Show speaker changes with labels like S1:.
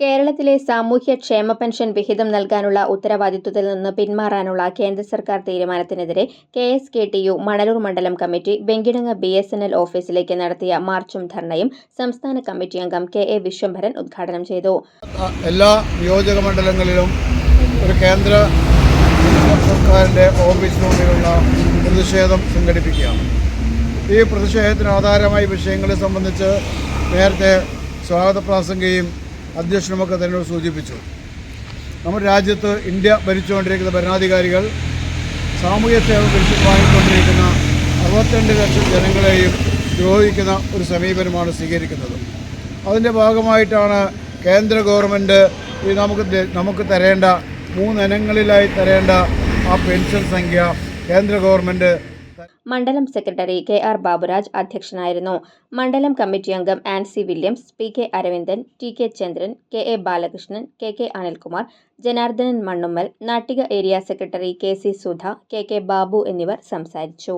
S1: കേരളത്തിലെ സാമൂഹ്യക്ഷേമ പെൻഷൻ വിഹിതം നൽകാനുള്ള ഉത്തരവാദിത്വത്തിൽ നിന്ന് പിന്മാറാനുള്ള കേന്ദ്ര സർക്കാർ തീരുമാനത്തിനെതിരെ KSKTU മണലൂർ മണ്ഡലം കമ്മിറ്റി വെങ്കിടങ്ങ് BSNL ഓഫീസിലേക്ക് നടത്തിയ മാർച്ചും ധർണയും സംസ്ഥാന കമ്മിറ്റി അംഗം KA വിശ്വംഭരൻ ഉദ്ഘാടനം ചെയ്തു.
S2: എല്ലാ നിയോജക മണ്ഡലങ്ങളിലും ഒരു കേന്ദ്ര സർക്കാരിൻ്റെ ഓഫീസിന് മുന്നിലുള്ള പ്രതിഷേധം സംഘടിപ്പിക്കുകയാണ്. ഈ പ്രതിഷേധത്തിന് ആധാരമായ വിഷയങ്ങളെ സംബന്ധിച്ച് നേരത്തെ സ്വാഗത പ്രാസംഗികയും അധ്യക്ഷനുമൊക്കെ തന്നെ സൂചിപ്പിച്ചു. നമ്മുടെ രാജ്യത്ത് ഇന്ത്യ ഭരിച്ചുകൊണ്ടിരിക്കുന്ന ഭരണാധികാരികൾ സാമൂഹ്യ സേവ പെൻഷൻ വാങ്ങിക്കൊണ്ടിരിക്കുന്ന 62 ലക്ഷം ജനങ്ങളെയും ദ്രോഹിക്കുന്ന ഒരു സമീപനമാണ് സ്വീകരിക്കുന്നത്. അതിൻ്റെ ഭാഗമായിട്ടാണ് കേന്ദ്ര ഗവൺമെൻറ് ഈ നമുക്ക് തരേണ്ട 3 ഇനങ്ങളിലായി തരേണ്ട ആ പെൻഷൻ സംഖ്യ കേന്ദ്ര ഗവൺമെൻറ്.
S1: മണ്ഡലം സെക്രട്ടറി KR ബാബുരാജ് അധ്യക്ഷനായിരുന്നു. മണ്ഡലം കമ്മിറ്റി അംഗം Ancy Williams, PK Aravindan, TK ചന്ദ്രൻ, KA Balakrishnan, KK Anilkumar, Janardhanan Mannummal, Nattika area secretary KC Sudha, KK Babu എന്നിവർ സംസാരിച്ചു.